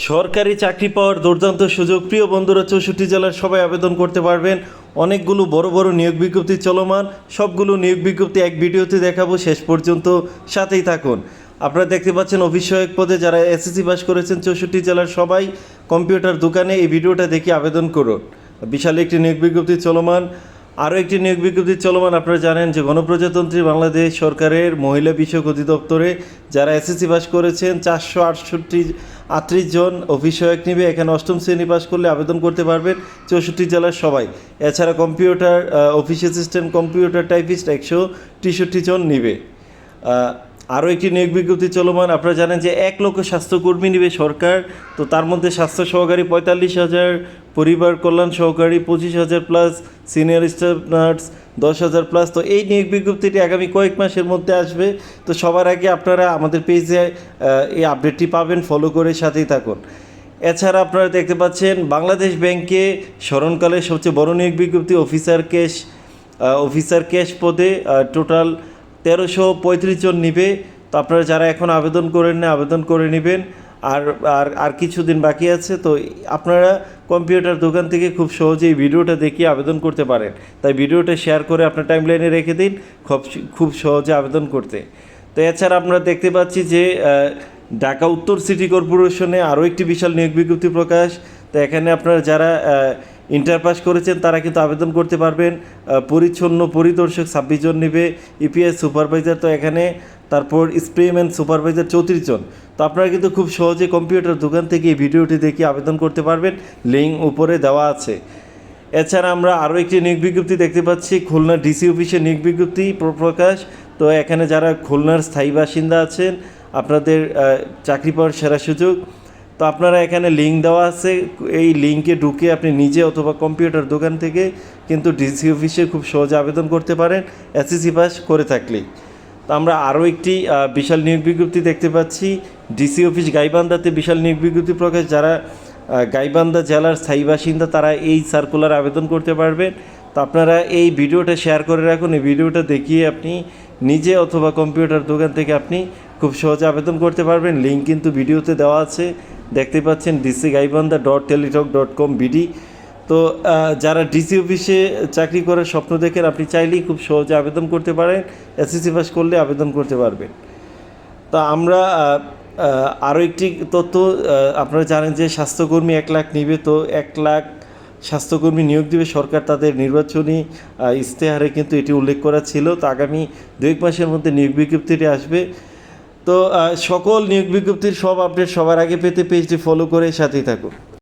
সরকারি চাকরি পাওয়ার দুর্দান্ত সুযোগ। প্রিয় বন্ধুরা, 64 জেলার সবাই আবেদন করতে পারবেন। অনেকগুলো বড় বড় নিয়োগ বিজ্ঞপ্তি চলমান, সবগুলো নিয়োগ বিজ্ঞপ্তি এক ভিডিওতে দেখাবো, শেষ পর্যন্ত সাথেই থাকুন। আপনারা দেখতে পাচ্ছেন অফিস সহায়ক পদে যারা এসএসসি পাস করেছেন 64 জেলার সবাই কম্পিউটার দোকানে এই ভিডিওটা দেখে আবেদন করুন। বিশাল একটি নিয়োগ বিজ্ঞপ্তি চলমান। আরও একটি নিয়োগ বিজ্ঞপ্তি চলমান। আপনারা জানেন যে গণপ্রজাতন্ত্রী বাংলাদেশ সরকারের মহিলা বিষয়ক অধিদপ্তরে যারা এসএসসি পাস করেছেন 438 জন অফিস সহায়ক নিবে। এখানে অষ্টম শ্রেণী পাস করলে আবেদন করতে পারবেন 64 জেলার সবাই। এছাড়া computer office assistant, computer typist 163 জন নিবে। আরও একটি নিয়োগ বিজ্ঞপ্তি চলমান। আপনারা জানেন যে 1 লক্ষ স্বাস্থ্যকর্মী নিবে সরকার। তো তার মধ্যে স্বাস্থ্য সহকারী 45,000, পরিবার কল্যাণ সহকারী 25,000 plus, senior staff nurse 10,000 plus. তো এই নিয়োগ বিজ্ঞপ্তিটি আগামী কয়েক মাসের মধ্যে আসবে। তো সবার আগে আপনারা আমাদের পেজে এই আপডেটটি পাবেন, ফলো করে সাথেই থাকুন। এছাড়া আপনারা দেখতে পাচ্ছেন বাংলাদেশ ব্যাংকে স্মরণকালের সবচেয়ে বড় নিয়োগ বিজ্ঞপ্তি অফিসার ক্যাশ পদে টোটাল 1335 জন নিবে। তো আপনারা যারা এখন আবেদন করেন না, আবেদন করে নেবেন। আর কিছুদিন বাকি আছে। তো আপনারা কম্পিউটার দোকান থেকে খুব সহজেই ভিডিওটা দেখিয়ে আবেদন করতে পারেন। তাই ভিডিওটা শেয়ার করে আপনার টাইমলাইনে রেখে দিন, খুব সহজে আবেদন করতে। তো এছাড়া আমরা দেখতে পাচ্ছি যে ঢাকা উত্তর সিটি কর্পোরেশনে আরও একটি বিশাল নিয়োগ বিজ্ঞপ্তি প্রকাশ। তো এখানে আপনারা যারা ইন্টার পাস করেছেন তারা কিন্তু আবেদন করতে পারবেন। পরিচ্ছন্ন পরিদর্শক 26 জন নেবে, ইপিএস সুপারভাইজার তো এখানে, তারপর স্প্রেম্যান সুপারভাইজার 34 জন। তো আপনারা কিন্তু খুব সহজে কম্পিউটার দোকান থেকে এই ভিডিওটি দেখে আবেদন করতে পারবেন, লিঙ্ক উপরে দেওয়া আছে। এছাড়া আমরা আরও একটি নিয়োগ বিজ্ঞপ্তি দেখতে পাচ্ছি, খুলনা ডিসি অফিসের নিয়োগ বিজ্ঞপ্তি প্রকাশ। তো এখানে যারা খুলনার স্থায়ী বাসিন্দা আছেন আপনাদের চাকরি পাওয়ার সেরা সুযোগ। তো আপনারা এখানে লিঙ্ক দেওয়া আছে, এই লিঙ্কে ঢুকে আপনি নিজে অথবা কম্পিউটার দোকান থেকে কিন্তু ডিসি অফিসে খুব সহজে আবেদন করতে পারেন এসএসসি পাস করে থাকলেই। তো আমরা আরও একটি বিশাল নিয়োগ বিজ্ঞপ্তি দেখতে পাচ্ছি, ডিসি অফিস গাইবান্ধাতে বিশাল নিয়োগ বিজ্ঞপ্তি প্রকাশ। যারা গাইবান্ধা জেলার স্থায়ী বাসিন্দা তারা এই সার্কুলার আবেদন করতে পারবেন। তো আপনারা এই ভিডিওটা শেয়ার করে রাখুন, এই ভিডিওটা দেখিয়ে আপনি নিজে অথবা কম্পিউটার দোকান থেকে আপনি খুব সহজে আবেদন করতে পারবেন। লিঙ্ক কিন্তু ভিডিওতে দেওয়া আছে, দেখতে পাচ্ছেন dcgaibandha.teletalk.com BD। তো যারা ডিসি অফিসে চাকরি করার স্বপ্ন দেখেন আপনি চাইলেই খুব সহজে আবেদন করতে পারেন, এসএসসি পাস করলে আবেদন করতে পারবেন। তা আমরা আরও একটি তথ্য, আপনারা জানেন যে স্বাস্থ্যকর্মী 1 লাখ নিবে। তো 1 লাখ স্বাস্থ্যকর্মী নিয়োগ দেবে সরকার তাদের নির্বাচনী ইশতেহারে, কিন্তু এটি উল্লেখ করা ছিল। তো আগামী 2 মাসের মধ্যে নিয়োগ বিজ্ঞপ্তিটি আসবে। তো সকল নিয়োগ বিজ্ঞপ্তির সব আপডেট সবার আগে পেতে পেজটি ফলো করে সাথেই থাকুন।